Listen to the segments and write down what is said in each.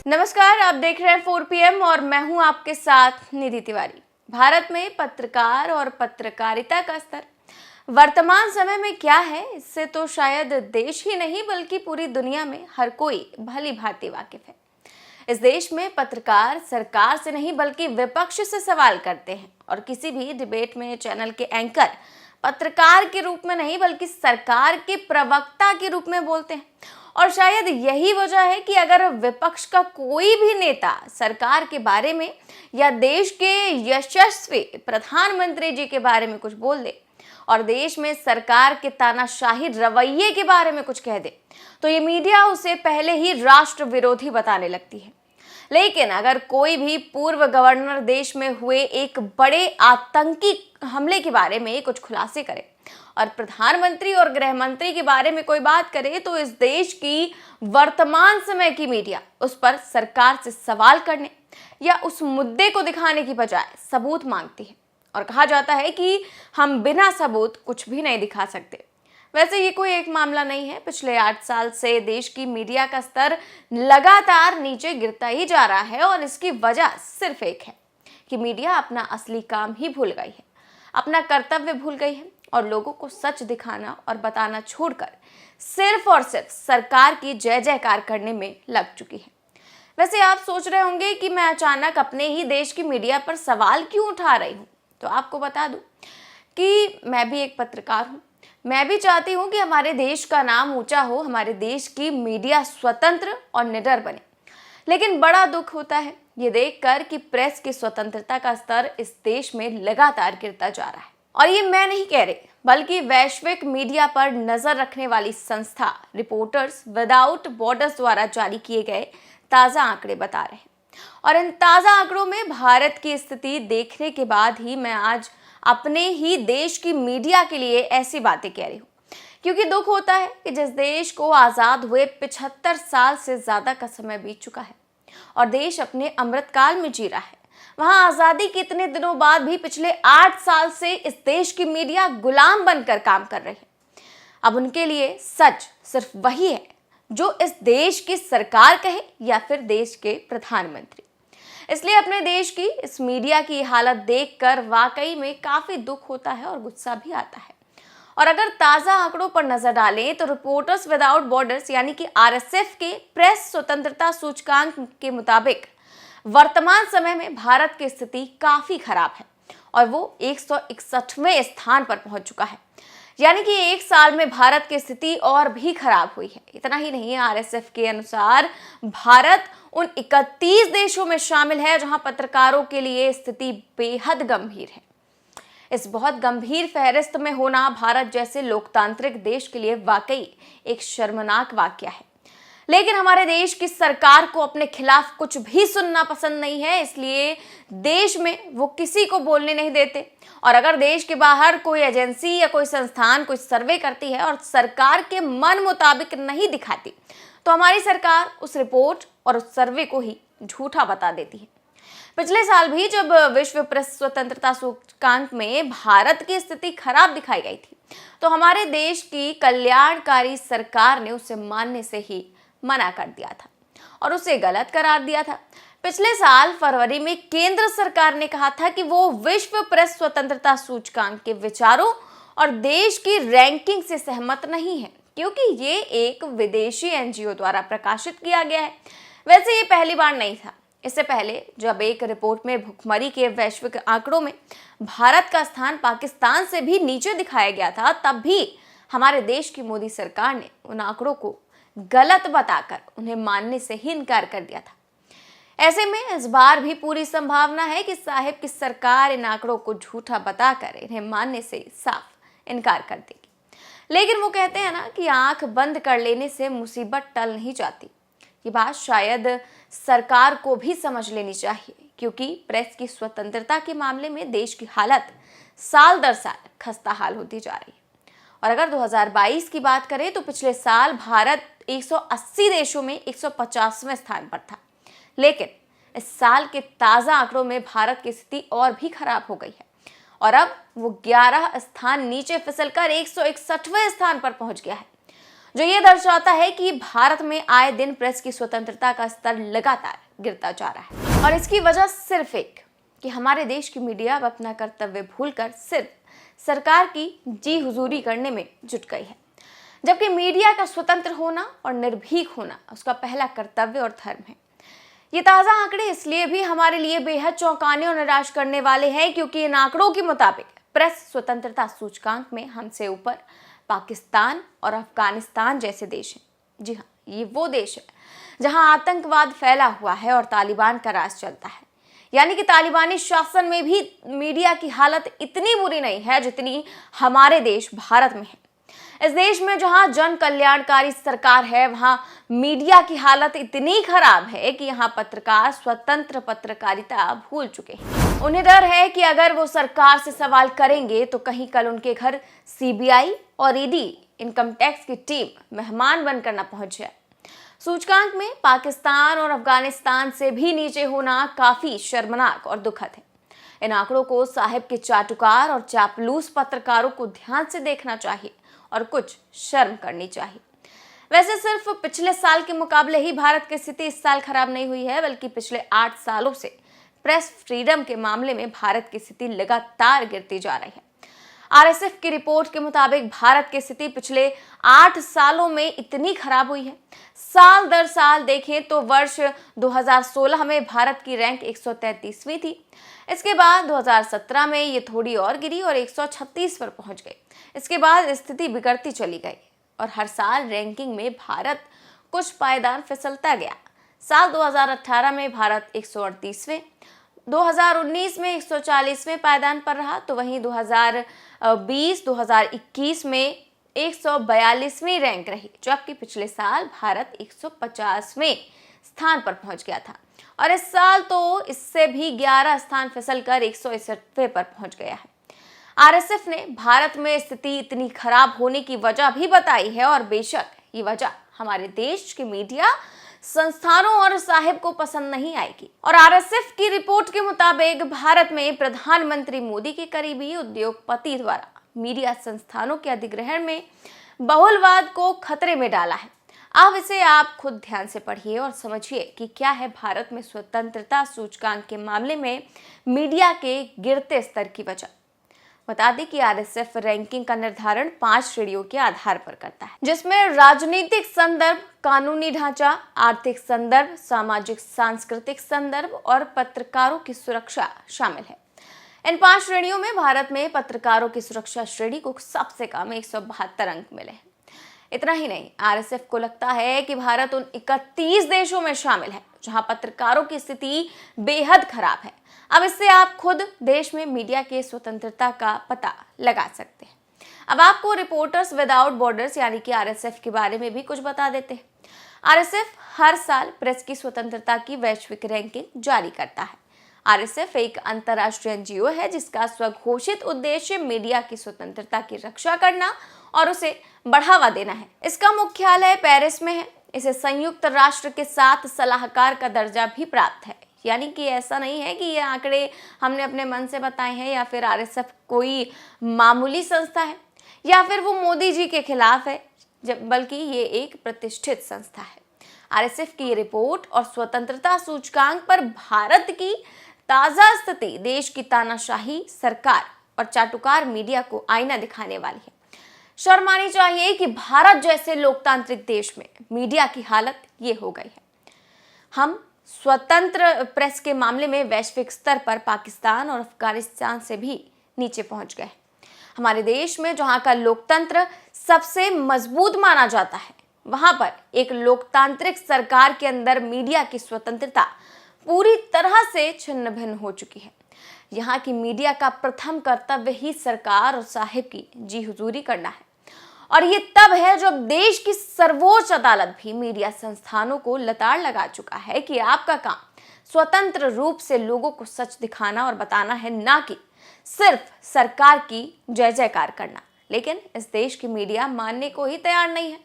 नमस्कार, आप देख रहे हैं 4 PM और मैं हूं आपके साथ निधि तिवारी। भारत में पत्रकार और पत्रकारिता का स्तर वर्तमान समय में क्या है, इससे तो शायद देश ही नहीं बल्कि पूरी दुनिया में हर कोई भली भांति वाकिफ है। इस देश में पत्रकार सरकार से नहीं बल्कि विपक्ष से सवाल करते हैं और किसी भी डिबेट में चैनल के एंकर पत्रकार के रूप में नहीं बल्कि सरकार के प्रवक्ता के रूप में बोलते हैं। और शायद यही वजह है कि अगर विपक्ष का कोई भी नेता सरकार के बारे में या देश के यशस्वी प्रधानमंत्री जी के बारे में कुछ बोल दे और देश में सरकार के तानाशाही रवैये के बारे में कुछ कह दे, तो ये मीडिया उसे पहले ही राष्ट्र विरोधी बताने लगती है। लेकिन अगर कोई भी पूर्व गवर्नर देश में हुए एक बड़े आतंकी हमले के बारे में कुछ खुलासे करे और प्रधानमंत्री और गृह मंत्री के बारे में कोई बात करे, तो इस देश की वर्तमान समय की मीडिया उस पर सरकार से सवाल करने या उस मुद्दे को दिखाने की बजाय सबूत मांगती है। और कहा जाता है कि हम बिना सबूत कुछ भी नहीं दिखा सकते। वैसे ये कोई एक मामला नहीं है। पिछले 8 साल से देश की मीडिया का स्तर लगातार नीचे गिरता ही जा रहा है और इसकी वजह सिर्फ एक है कि मीडिया अपना असली काम ही भूल गई है, अपना कर्तव्य भूल गई है और लोगों को सच दिखाना और बताना छोड़कर सिर्फ और सिर्फ सरकार की जय जयकार करने में लग चुकी है। वैसे आप सोच रहे होंगे कि मैं अचानक अपने ही देश की मीडिया पर सवाल क्यों उठा रही हूँ, तो आपको बता दूं कि मैं भी एक पत्रकार हूँ। मैं भी चाहती हूँ कि हमारे देश का नाम ऊंचा हो, हमारे देश की मीडिया स्वतंत्र और निडर बने। लेकिन बड़ा दुख होता है ये देखकर कि प्रेस की स्वतंत्रता का स्तर इस देश में लगातार गिरता जा रहा है। और ये मैं नहीं कह रही बल्कि वैश्विक मीडिया पर नजर रखने वाली संस्था रिपोर्टर्स विदाउट बॉर्डर्स द्वारा जारी किए गए ताज़ा आंकड़े बता रहे हैं। और इन ताज़ा आंकड़ों में भारत की स्थिति देखने के बाद ही मैं आज अपने ही देश की मीडिया के लिए ऐसी बातें कह रही हूँ, क्योंकि दुख होता है कि जिस देश को आज़ाद हुए 75 साल से ज़्यादा का समय बीत चुका है और देश अपने अमृतकाल में जी रहा है, वहाँ आज़ादी के इतने दिनों बाद भी पिछले 8 साल से इस देश की मीडिया गुलाम बनकर काम कर रही है। अब उनके लिए सच सिर्फ वही है जो इस देश की सरकार कहे या फिर देश के प्रधानमंत्री। इसलिए अपने देश की इस मीडिया की हालत देखकर वाकई में काफी दुख होता है और गुस्सा भी आता है। और अगर ताज़ा आंकड़ों पर नजर डालें तो रिपोर्टर्स विदाउट बॉर्डर्स यानी कि RSF के प्रेस स्वतंत्रता सूचकांक के मुताबिक वर्तमान समय में भारत की स्थिति काफी खराब है और वो 161वें स्थान पर पहुंच चुका है। यानी कि एक साल में भारत की स्थिति और भी खराब हुई है। इतना ही नहीं, RSF के अनुसार भारत उन 31 देशों में शामिल है जहां पत्रकारों के लिए स्थिति बेहद गंभीर है। इस बहुत गंभीर फहरिस्त में होना भारत जैसे लोकतांत्रिक देश के लिए वाकई एक शर्मनाक वाकया है। लेकिन हमारे देश की सरकार को अपने खिलाफ कुछ भी सुनना पसंद नहीं है, इसलिए देश में वो किसी को बोलने नहीं देते। और अगर देश के बाहर कोई एजेंसी या कोई संस्थान कोई सर्वे करती है और सरकार के मन मुताबिक नहीं दिखाती, तो हमारी सरकार उस रिपोर्ट और उस सर्वे को ही झूठा बता देती है। पिछले साल भी जब विश्व प्रेस स्वतंत्रता सूचकांक में भारत की स्थिति खराब दिखाई गई थी, तो हमारे देश की कल्याणकारी सरकार ने उसे मानने से ही मना कर दिया था और उसे गलत करार दिया था। पिछले साल फरवरी में केंद्र सरकार ने कहा था कि वो विश्व प्रेस स्वतंत्रता सूचकांक के विचारों और देश की रैंकिंग से सहमत नहीं है, क्योंकि ये एक विदेशी NGO द्वारा प्रकाशित किया गया है। वैसे ये पहली बार नहीं था। इससे पहले जब एक रिपोर्ट में भुखमरी के वैश्विक आंकड़ों में भारत का स्थान पाकिस्तान से भी नीचे दिखाया गया था, तब भी हमारे देश की मोदी सरकार ने उन आंकड़ों को गलत बताकर उन्हें मानने से ही इनकार कर दिया था। ऐसे में इस बार भी पूरी संभावना है कि साहिब की सरकार इन आंकड़ों को झूठा बताकर इन्हें मानने से साफ इनकार कर देगी। लेकिन वो कहते हैं ना कि आंख बंद कर लेने से मुसीबत टल नहीं जाती। ये बात शायद सरकार को भी समझ लेनी चाहिए, क्योंकि प्रेस की स्वतंत्रता के मामले में देश की हालत साल दर साल खस्ता हाल होती जा रही है। और अगर 2022 की बात करें तो पिछले साल भारत 180 देशों में 150वें स्थान पर था। लेकिन इस साल के ताज़ा आंकड़ों में भारत की स्थिति और भी खराब हो गई है और अब वो 11 स्थान नीचे फिसलकर 161वें स्थान पर पहुंच गया है। जो ये दर्शाता है कि भारत में आए दिन प्रेस की स्वतंत्रता का स्तर लगातार गिरता जा रहा है। और इसकी वजह सिर्फ एक कि हमारे देश की मीडिया अब अपना कर्तव्य भूलकर सिर्फ सरकार की जी हुजूरी करने में जुट गई है, जबकि मीडिया का स्वतंत्र होना और निर्भीक होना उसका पहला कर्तव्य और धर्म है। ये ताज़ा आंकड़े इसलिए भी हमारे लिए बेहद चौंकाने और निराश करने वाले हैं क्योंकि इन आंकड़ों के मुताबिक प्रेस स्वतंत्रता सूचकांक में हमसे ऊपर पाकिस्तान और अफगानिस्तान जैसे देश हैं। जी हाँ, ये वो देश है जहां आतंकवाद फैला हुआ है और तालिबान का राज चलता है। यानी कि तालिबानी शासन में भी मीडिया की हालत इतनी बुरी नहीं है जितनी हमारे देश भारत में है। इस देश में जहां जन कल्याणकारी सरकार है, वहां मीडिया की हालत इतनी खराब है कि यहां पत्रकार स्वतंत्र पत्रकारिता भूल चुके हैं। उन्हें डर है कि अगर वो सरकार से सवाल करेंगे तो कहीं कल उनके घर सीबीआई और ईडी, इनकम टैक्स की टीम मेहमान बनकर न पहुंच जाए। सूचकांक में पाकिस्तान और अफगानिस्तान से भी नीचे होना काफी शर्मनाक और दुखद है। इन आंकड़ों को साहिब के चाटुकार और चापलूस पत्रकारों को ध्यान से देखना चाहिए और कुछ शर्म करनी चाहिए। वैसे सिर्फ पिछले साल के मुकाबले ही भारत की स्थिति इस साल खराब नहीं हुई है, बल्कि पिछले 8 सालों से प्रेस फ्रीडम के मामले में भारत की स्थिति लगातार गिरती जा रही है। आरएसएफ की रिपोर्ट के मुताबिक भारत की स्थिति पिछले 8 सालों में इतनी खराब हुई है, साल दर साल देखें तो वर्ष 2016 में भारत की रैंक 133वीं थी। इसके बाद 2017 में ये थोड़ी और गिरी और 136 पर पहुंच गई। इसके बाद स्थिति बिगड़ती चली गई और हर साल रैंकिंग में भारत कुछ पायदान फिसलता गया। साल 2018 में भारत 138वें, 2019 में 140वें पायदान पर रहा, तो वहीं 2020-2021 में 142वीं रैंक रही, जबकि पिछले साल भारत 150वें स्थान पर पहुंच गया था और इस साल तो इससे भी 11 स्थान फिसलकर 161वें पर पहुंच गया है। आरएसएफ ने भारत में स्थिति इतनी खराब होने की वजह भी बताई है और बेशक ये वजह हमारे देश के मीडिया संस्थानों और साहिब को पसंद नहीं आएगी। और आरएसएफ की रिपोर्ट के मुताबिक भारत में प्रधानमंत्री मोदी के करीबी उद्योगपति द्वारा मीडिया संस्थानों के अधिग्रहण में बहुलवाद को खतरे में डाला है। अब इसे आप खुद ध्यान से पढ़िए और समझिए कि क्या है भारत में स्वतंत्रता सूचकांक के मामले में मीडिया के गिरते स्तर की वजह। बता दें कि आरएसएफ रैंकिंग का निर्धारण 5 श्रेणियों के आधार पर करता है, जिसमें राजनीतिक संदर्भ, कानूनी ढांचा, आर्थिक संदर्भ, सामाजिक सांस्कृतिक संदर्भ और पत्रकारों की सुरक्षा शामिल है। इन 5 श्रेणियों में भारत में पत्रकारों की सुरक्षा श्रेणी को सबसे कम 172 अंक मिले हैं। इतना ही नहीं, आरएसएफ को लगता है कि भारत उन 31 देशों में शामिल है जहां पत्रकारों की स्थिति बेहद खराब है। अब इससे आप खुद देश में मीडिया की स्वतंत्रता का पता लगा सकते हैं। अब आपको रिपोर्टर्स विदाउट बॉर्डर्स यानी कि आरएसएफ के बारे में भी कुछ बता देते हैं। आरएसएफ हर साल प्रेस की स्वतंत्रता की वैश्विक रैंकिंग जारी करता है। आरएसएफ एक अंतर्राष्ट्रीय एनजीओ है जिसका स्वघोषित उद्देश्य मीडिया की स्वतंत्रता की रक्षा करना और उसे बढ़ावा देना है। इसका मुख्यालय पेरिस में है। इसे संयुक्त राष्ट्र के साथ सलाहकार का दर्जा भी प्राप्त है। यानी कि ऐसा नहीं है कि ये आंकड़े हमने अपने मन से बताए हैं या फिर आरएसएफ कोई मामूली संस्था है या फिर वो मोदी जी के खिलाफ है, बल्कि ये एक प्रतिष्ठित संस्था है। आरएसएफ की ये रिपोर्ट और स्वतंत्रता सूचकांक पर भारत की ताजा स्थिति देश की तानाशाही सरकार और चाटुकार मीडिया को आईना दिखाने वाली है। शर्म आनी चाहिए कि भारत जैसे लोकतांत्रिक देश में मीडिया की हालत ये हो गई है। हम स्वतंत्र प्रेस के मामले में वैश्विक स्तर पर पाकिस्तान और अफगानिस्तान से भी नीचे पहुंच गए। हमारे देश में जहां का लोकतंत्र सबसे मजबूत माना जाता है, वहां पर एक लोकतांत्रिक सरकार के अंदर मीडिया की स्वतंत्रता पूरी तरह से छिन्न भिन्न हो चुकी है। यहाँ की मीडिया का प्रथम कर्तव्य ही सरकार और साहिब की जी हुजूरी करना है और ये तब है जब देश की सर्वोच्च अदालत भी मीडिया संस्थानों को लताड़ लगा चुका है कि आपका काम स्वतंत्र रूप से लोगों को सच दिखाना और बताना है, ना कि सिर्फ सरकार की जय जयकार करना। लेकिन इस देश की मीडिया मानने को ही तैयार नहीं है।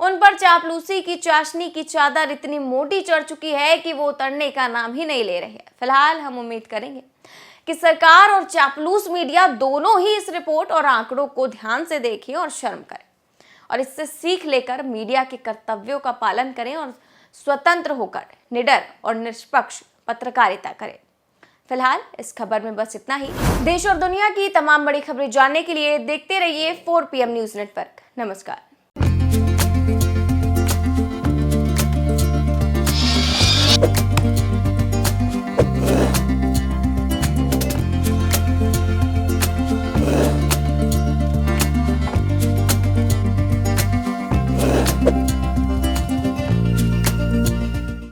उन पर चापलूसी की चाशनी की चादर इतनी मोटी चढ़ चुकी है कि वो उतरने का नाम ही नहीं ले रही है। फिलहाल हम उम्मीद करेंगे कि सरकार और चापलूस मीडिया दोनों ही इस रिपोर्ट और आंकड़ों को ध्यान से देखें और शर्म करें और इससे सीख लेकर मीडिया के कर्तव्यों का पालन करें और स्वतंत्र होकर निडर और निष्पक्ष पत्रकारिता करें। फिलहाल इस खबर में बस इतना ही। देश और दुनिया की तमाम बड़ी खबरें जानने के लिए देखते रहिए 4 PM न्यूज़ नेटवर्क। नमस्कार।